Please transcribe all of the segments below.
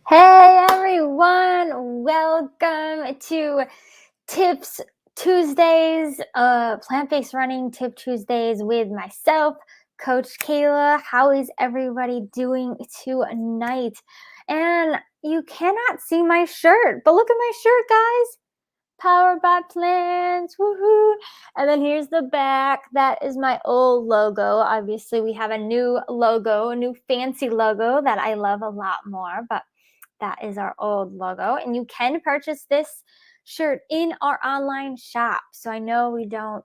Hey everyone, welcome to Tips Tuesdays, plant-based running tip Tuesdays with myself, Coach Kayla. How is everybody doing tonight? And you cannot see my shirt, but look at my shirt, guys. Powered by plants, woohoo! And then here's the back. That is my old logo. Obviously, we have a new logo, a new fancy logo that I love a lot more, but that is our old logo. And you can purchase this shirt in our online shop. So I know we don't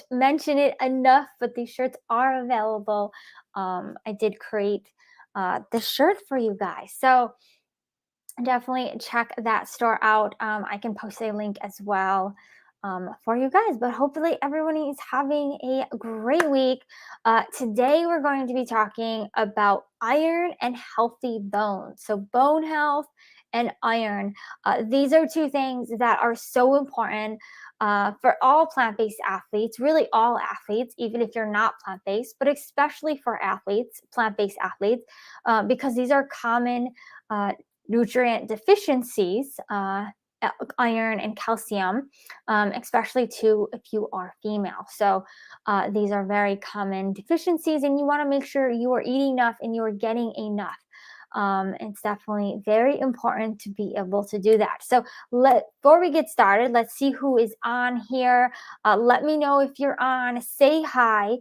mention it enough, but these shirts are available. I did create the shirt for you guys. So definitely check that store out. I can post a link as well for you guys, but hopefully everyone is having a great week. Today we're going to be talking about iron and healthy bones. So bone health and iron. These are two things that are so important for all plant-based athletes, really all athletes, even if you're not plant-based, but especially for athletes, plant-based athletes, because these are common nutrient deficiencies, iron and calcium, especially too if you are female. So these are very common deficiencies, and you want to make sure you are eating enough and you are getting enough. It's definitely very important to be able to do that. So before we get started, let's see who is on here. Let me know if you're on. Say hi.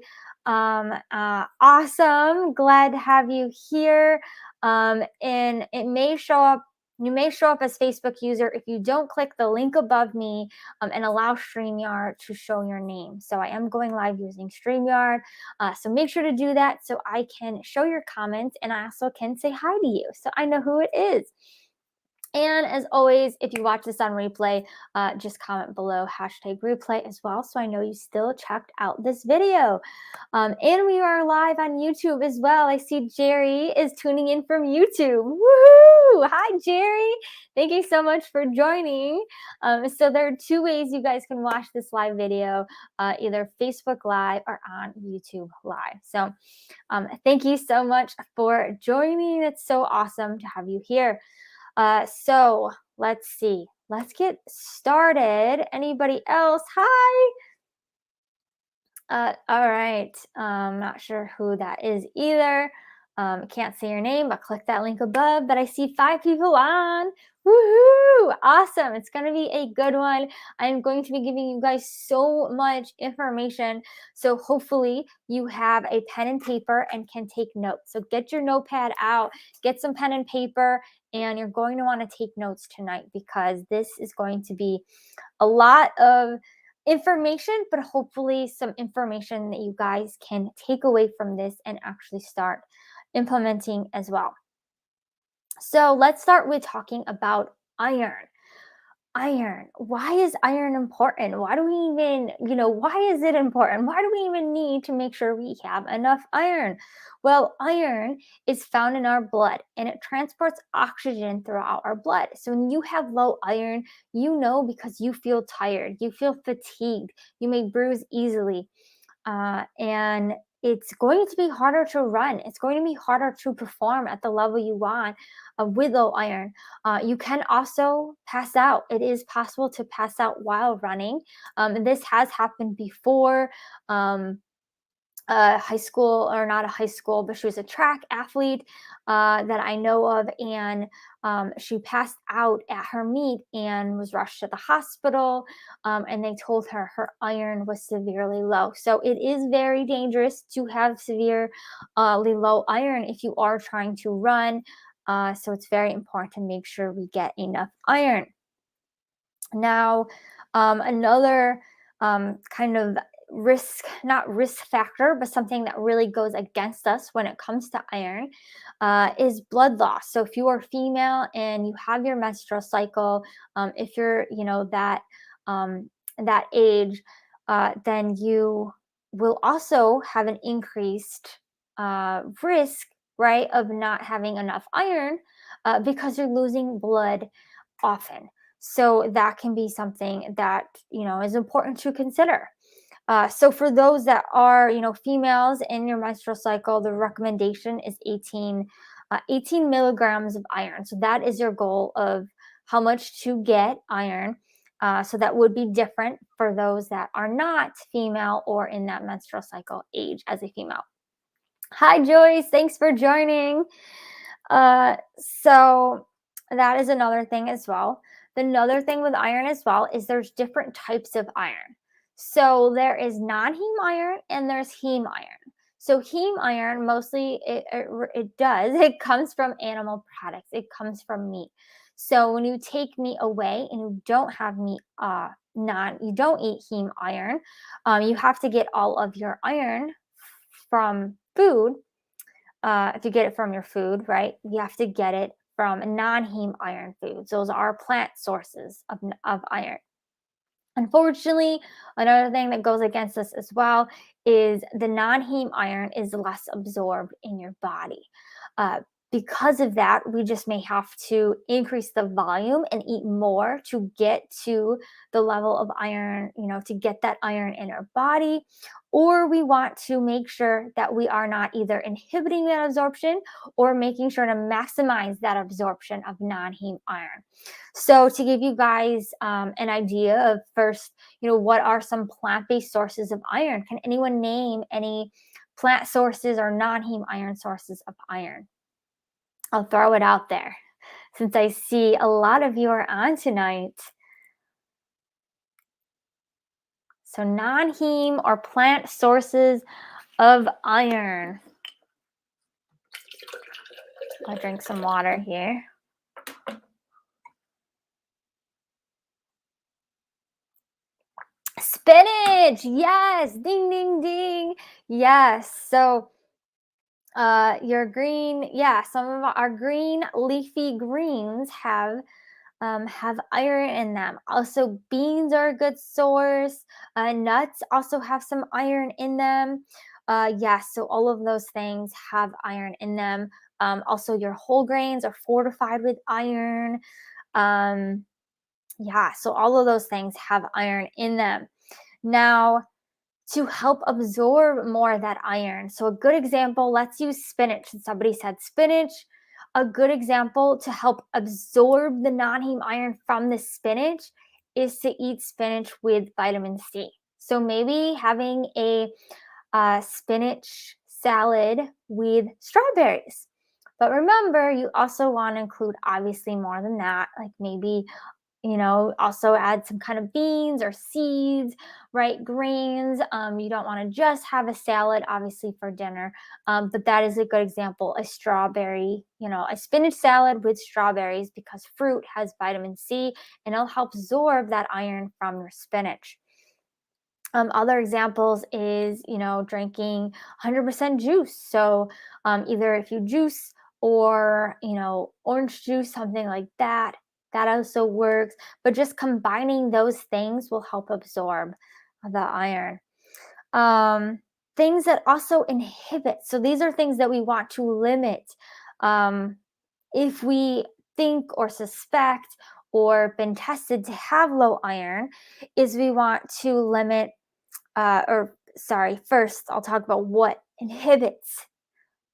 Awesome. Glad to have you here. And it may show up. You may show up as Facebook user if you don't click the link above me and allow StreamYard to show your name. So I am going live using StreamYard. So make sure to do that so I can show your comments and I also can say hi to you so I know who it is. And as always, if you watch this on replay, just comment below #replay as well so I know you still checked out this video. And we are live on YouTube as well. I see Jerry is tuning in from YouTube. Woohoo! Hi, Jerry. Thank you so much for joining. So there are two ways you guys can watch this live video, either Facebook Live or on YouTube Live. So thank you so much for joining. It's so awesome to have you here. So let's see. Let's get started. Anybody else? Hi. All right. Not sure who that is either. Can't see your name, but click that link above. But I see 5 people on. Woohoo! Awesome. It's going to be a good one. I'm going to be giving you guys so much information. So hopefully you have a pen and paper and can take notes. So get your notepad out, get some pen and paper, and you're going to want to take notes tonight because this is going to be a lot of information, but hopefully some information that you guys can take away from this and actually start implementing as well. So let's start with talking about iron. Iron. Why is iron important? Why do we even, why is it important? Why do we even need to make sure we have enough iron? Well, iron is found in our blood and it transports oxygen throughout our blood. So when you have low iron, because you feel tired, you feel fatigued, you may bruise easily. And it's going to be harder to run. It's going to be harder to perform at the level you want with low iron. You can also pass out. It is possible to pass out while running. And this has happened before. High school, or not a high school, but she was a track athlete that I know of, and she passed out at her meet and was rushed to the hospital, and they told her her iron was severely low. So it is very dangerous to have severely low iron if you are trying to run. So it's very important to make sure we get enough iron. Now, another kind of not risk factor, but something that really goes against us when it comes to iron is blood loss. So if you are female and you have your menstrual cycle, if you're, that age, then you will also have an increased risk, right, of not having enough iron because you're losing blood often. So that can be something that, is important to consider. So for those that are, females in your menstrual cycle, the recommendation is 18 18 milligrams of iron. So that is your goal of how much to get iron. So that would be different for those that are not female or in that menstrual cycle age as a female. Hi, Joyce. Thanks for joining. So that is another thing as well. Another thing with iron as well is there's different types of iron. So there is non-heme iron and there's heme iron. So heme iron mostly it comes from animal products. It comes from meat. So when you take meat away and you don't have meat, you don't eat heme iron, you have to get all of your iron from food. If you get it from your food, right, you have to get it from non-heme iron foods. Those are plant sources of iron. Unfortunately, another thing that goes against this as well is the non-heme iron is less absorbed in your body. Because of that, we just may have to increase the volume and eat more to get to the level of iron, to get that iron in our body. Or we want to make sure that we are not either inhibiting that absorption or making sure to maximize that absorption of non-heme iron. So to give you guys an idea of first, what are some plant-based sources of iron? Can anyone name any plant sources or non-heme iron sources of iron? I'll throw it out there since I see a lot of you are on tonight. So non-heme or plant sources of iron. I'll drink some water here. Spinach, yes, ding, ding, ding. Yes, so your green, some of our green leafy greens have iron in them. Also, beans are a good source. Nuts also have some iron in them. So all of those things have iron in them. Also, your whole grains are fortified with iron. So all of those things have iron in them. Now, to help absorb more of that iron. So a good example, let's use spinach. Somebody said spinach. A good example to help absorb the non-heme iron from the spinach is to eat spinach with vitamin C. So maybe having a spinach salad with strawberries. But remember, you also want to include obviously more than that, like maybe also add some kind of beans or seeds, right? Grains. You don't want to just have a salad, obviously, for dinner. But that is a good example. A strawberry, a spinach salad with strawberries because fruit has vitamin C and it'll help absorb that iron from your spinach. Other examples is, drinking 100% juice. So either if you juice or, orange juice, something like that, that also works. But just combining those things will help absorb the iron. Things that also inhibit. So these are things that we want to limit. If we think or suspect or been tested to have low iron, is we want to limit first I'll talk about what inhibits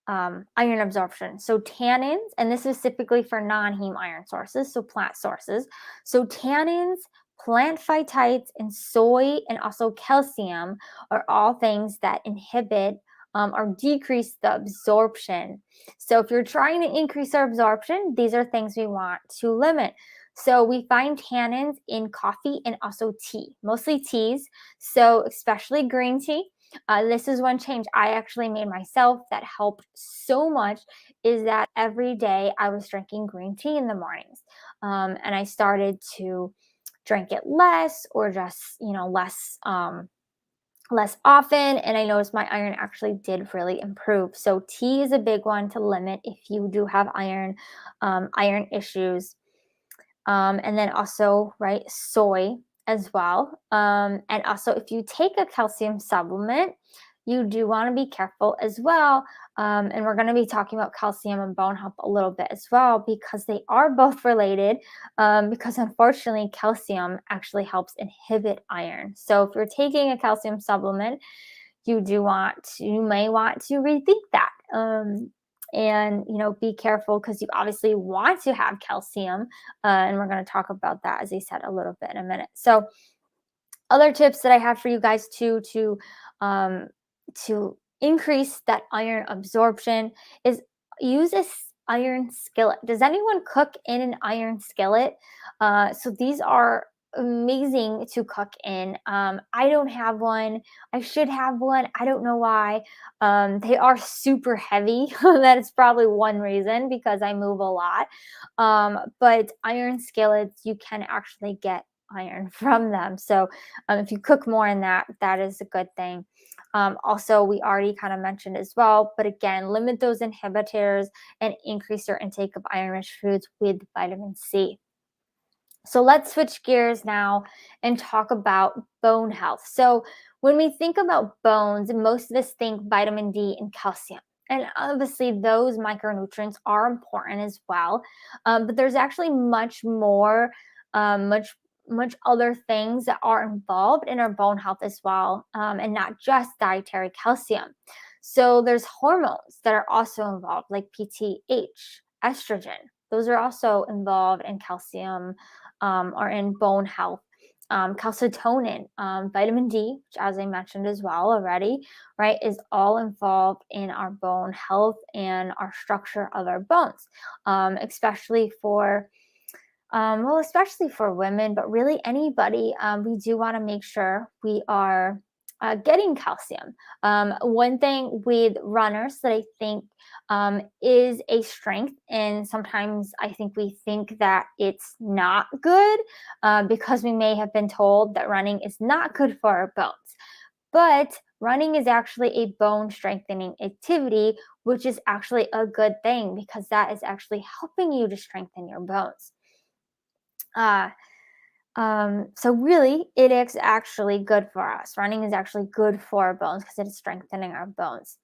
iron absorption. So tannins, and this is typically for non-heme iron sources, so plant sources. So tannins, plant phytides, and soy, and also calcium are all things that inhibit or decrease the absorption. So if you're trying to increase our absorption, these are things we want to limit. So we find tannins in coffee and also tea, mostly teas. So especially green tea. This is one change I actually made myself that helped so much is that every day I was drinking green tea in the mornings. And I started to drink it less or just, less often. And I noticed my iron actually did really improve. So tea is a big one to limit if you do have iron issues. And then also, right, soy as well. And also, if you take a calcium supplement, you do want to be careful as well. And we're going to be talking about calcium and bone health a little bit as well because they are both related. Because unfortunately, calcium actually helps inhibit iron. So if you're taking a calcium supplement, you may want to rethink that. And, be careful because you obviously want to have calcium. And we're going to talk about that, as I said, a little bit in a minute. So, other tips that I have for you guys too um, to increase that iron absorption is use iron skillet. Does anyone cook in an iron skillet? So these are amazing to cook in. I don't have one. I should have one. I don't know why. They are super heavy. That is probably one reason because I move a lot. But iron skillets, you can actually get iron from them. So if you cook more in that, that is a good thing. Also, we already kind of mentioned as well, but again, limit those inhibitors and increase your intake of iron-rich foods with vitamin C. So let's switch gears now and talk about bone health. So when we think about bones, most of us think vitamin D and calcium. And obviously, those micronutrients are important as well. But there's actually much more, much other things that are involved in our bone health as well, and not just dietary calcium. So there's hormones that are also involved, like PTH, estrogen. Those are also involved in calcium or in bone health. Calcitonin, vitamin D, which, as I mentioned as well already, right, is all involved in our bone health and our structure of our bones, especially for especially for women, but really anybody. We do want to make sure we are getting calcium. One thing with runners that I think is a strength, and sometimes I think we think that it's not good because we may have been told that running is not good for our bones. But running is actually a bone strengthening activity, which is actually a good thing because that is actually helping you to strengthen your bones. Uh, so really, it is actually good for us. Running is actually good for our bones because it is strengthening our bones.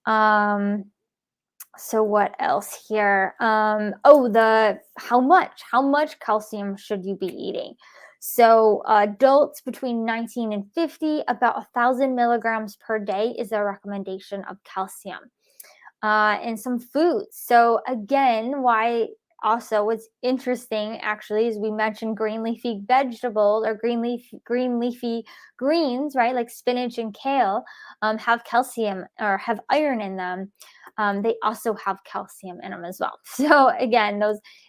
Um, so what else here? The how much calcium should you be eating? So adults between 19 and 50, about 1,000 milligrams per day is a recommendation of calcium. And some foods. So again, why also what's interesting actually is we mentioned green leafy vegetables or green leafy greens, right? Like spinach and kale have calcium or have iron in them. They also have calcium in them as well. So again,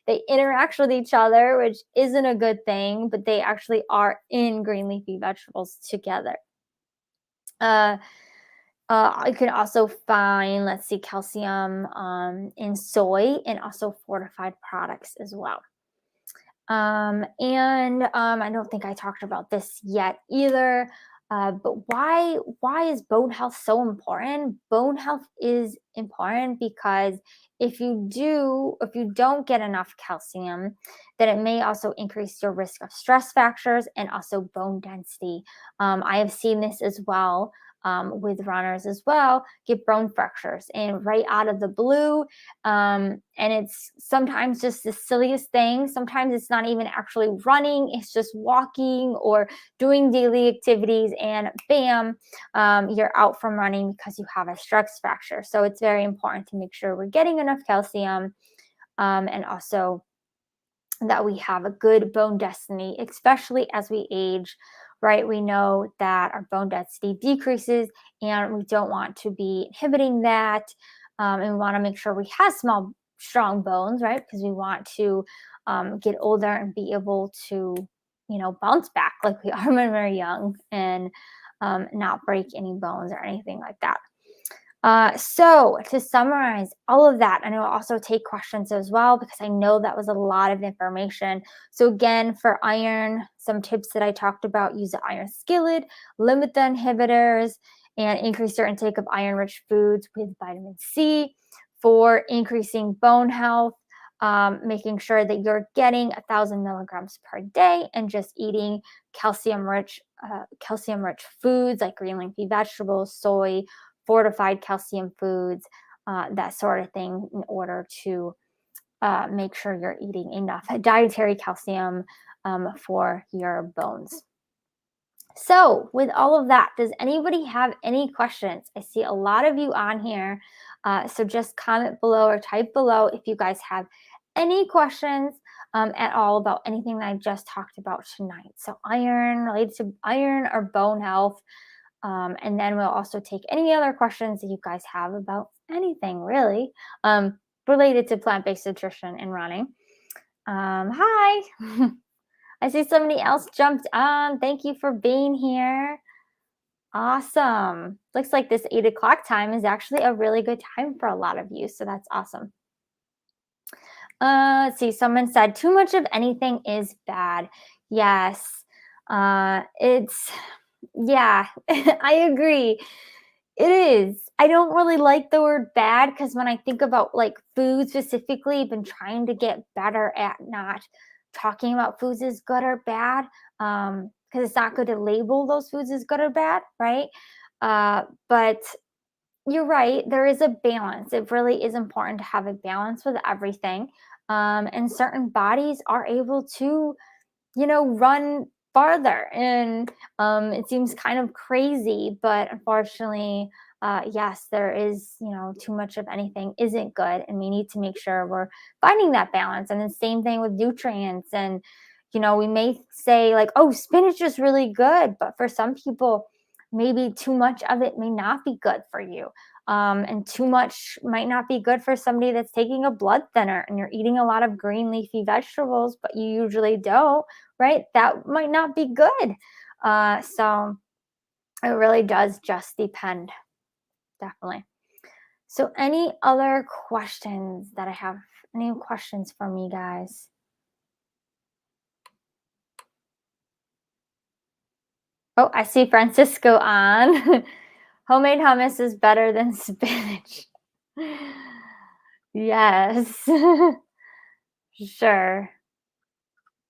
they interact with each other, which isn't a good thing, but they actually are in green leafy vegetables together. You can also find, let's see, calcium in soy and also fortified products as well. I don't think I talked about this yet either. But why is bone health so important? Bone health is important because if you don't get enough calcium, then it may also increase your risk of stress fractures and also bone density. I have seen this as well with runners as well, get bone fractures and right out of the blue. And it's sometimes just the silliest thing. Sometimes it's not even actually running, it's just walking or doing daily activities, and bam, you're out from running because you have a stress fracture. So it's very important to make sure we're getting enough calcium and also that we have a good bone density, especially as we age, right? We know that our bone density decreases and we don't want to be inhibiting that. And we want to make sure we have small, strong bones, right? Because we want to get older and be able to, bounce back like we are when we're young and not break any bones or anything like that. So to summarize all of that, and I will also take questions as well because I know that was a lot of information. So again, for iron, some tips that I talked about: use the iron skillet, limit the inhibitors, and increase your intake of iron-rich foods with vitamin C. For increasing bone health, making sure that you're getting 1,000 milligrams per day and just eating calcium-rich foods like green leafy vegetables, soy, fortified calcium foods, that sort of thing, in order to make sure you're eating enough dietary calcium for your bones. So, with all of that, does anybody have any questions? I see a lot of you on here. So just comment below or type below if you guys have any questions at all about anything that I just talked about tonight. So iron, related to iron or bone health. And then we'll also take any other questions that you guys have about anything really related to plant-based nutrition and running. Hi. I see somebody else jumped on. Thank you for being here. Awesome. Looks like this 8 o'clock time is actually a really good time for a lot of you. So that's awesome. Let's see. Someone said too much of anything is bad. Yes. Yeah, I agree. It is. I don't really like the word bad because when I think about like food specifically, I've been trying to get better at not talking about foods as good or bad because it's not good to label those foods as good or bad, right? But you're right. There is a balance. It really is important to have a balance with everything. And certain bodies are able to run farther. And it seems kind of crazy, but unfortunately, yes, there is, too much of anything isn't good. And we need to make sure we're finding that balance. And the same thing with nutrients. And, we may say, like, oh, spinach is really good. But for some people, maybe too much of it may not be good for you. And too much might not be good for somebody that's taking a blood thinner and you're eating a lot of green leafy vegetables, but you usually don't, right? That might not be good. So it really does just depend. Definitely. So any other questions that I have? Any questions for me, guys? Oh, I see Francisco on. Homemade hummus is better than spinach. Yes. Sure.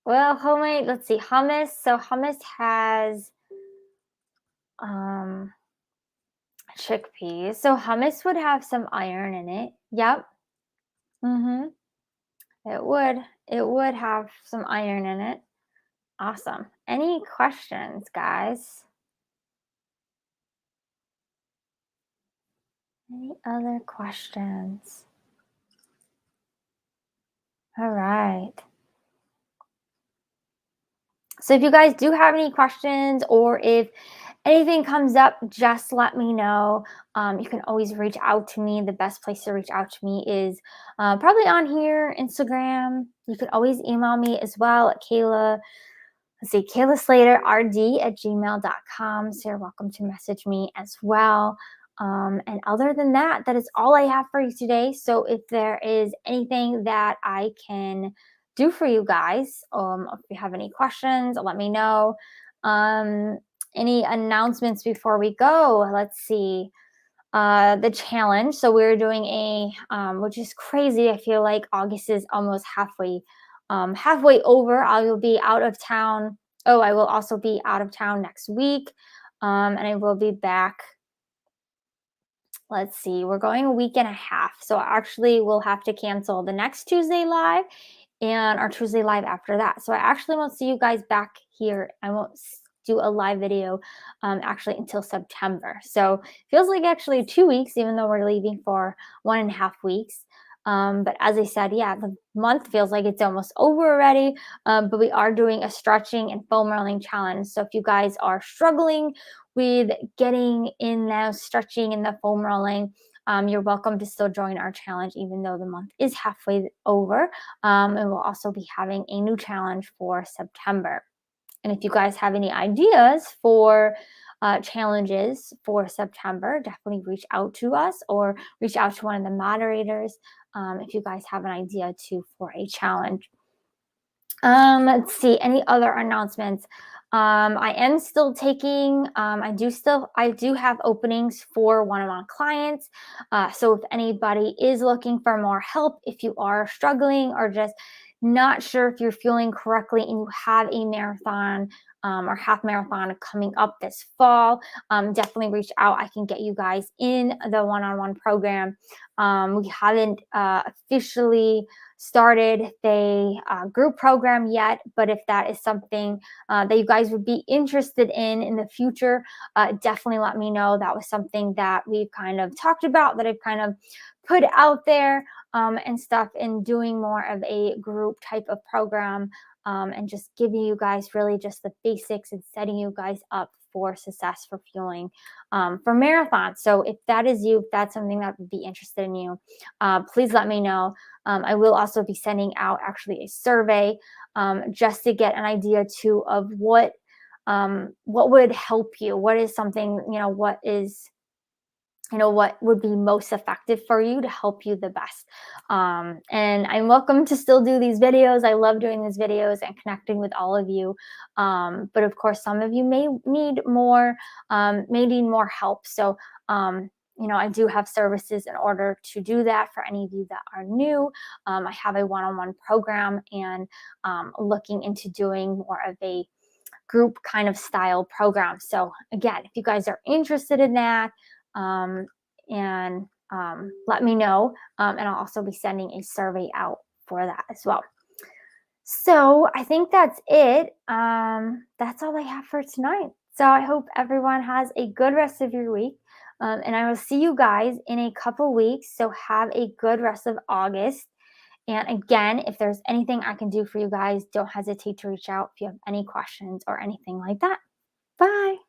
Well, homemade, let's see, hummus. So hummus has um chickpeas. So hummus would have some iron in it. Yep. Mhm. It would. It would have some iron in it. Awesome. Any questions, guys? Any other questions? All right. So if you guys do have any questions or if anything comes up, just let me know. You can always reach out to me. The best place to reach out to me is probably on here, Instagram. You can always email me as well at Kayla. Let's see, Kayla Slater RD at gmail.com. So you're welcome to message me as well. And other than that, that is all I have for you today. So if there is anything that I can do for you guys, if you have any questions, let me know. Any announcements before we go? Let's see. The challenge. So we're doing which is crazy. I feel like August is almost halfway over. I will be out of town. Oh, I will also be out of town next week. And I will be back. Let's see, we're going a week and a half. So actually we'll have to cancel the next Tuesday live and our Tuesday live after that. So I actually won't see you guys back here. I won't do a live video actually until September. So feels like actually 2 weeks, even though we're leaving for 1.5 weeks. But as I said, yeah, the month feels like it's almost over already. But we are doing a stretching and foam rolling challenge. So if you guys are struggling with getting in the stretching and the foam rolling, you're welcome to still join our challenge, even though the month is halfway over. And we'll also be having a new challenge for September. And if you guys have any ideas for challenges for September, definitely reach out to us or reach out to one of the moderators if you guys have an idea too for a challenge. Let's see, any other announcements? I am still taking, I do have openings for one-on-one clients. So if anybody is looking for more help, if you are struggling or just not sure if you're fueling correctly and you have a marathon our half marathon coming up this fall, definitely reach out. I can get you guys in the one-on-one program. We haven't officially started the group program yet, but if that is something that you guys would be interested in the future, definitely let me know. That was something that we've kind of talked about, that I've kind of put out there and stuff, in doing more of a group type of program, and just giving you guys really just the basics and setting you guys up for success, for fueling for marathons. So if that is you, if that's something that would be interested in you, please let me know. I will also be sending out actually a survey just to get an idea too of what would help you. What is something, what would be most effective for you to help you the best. And I'm welcome to still do these videos. I love doing these videos and connecting with all of you. But of course, some of you may need more help. So, I do have services in order to do that. For any of you that are new, I have a one-on-one program, and looking into doing more of a group kind of style program. So again, if you guys are interested in that, and let me know. And I'll also be sending a survey out for that as well. So I think that's it. That's all I have for tonight. So I hope everyone has a good rest of your week. And I will see you guys in a couple weeks. So have a good rest of August. And again, if there's anything I can do for you guys, don't hesitate to reach out if you have any questions or anything like that. Bye.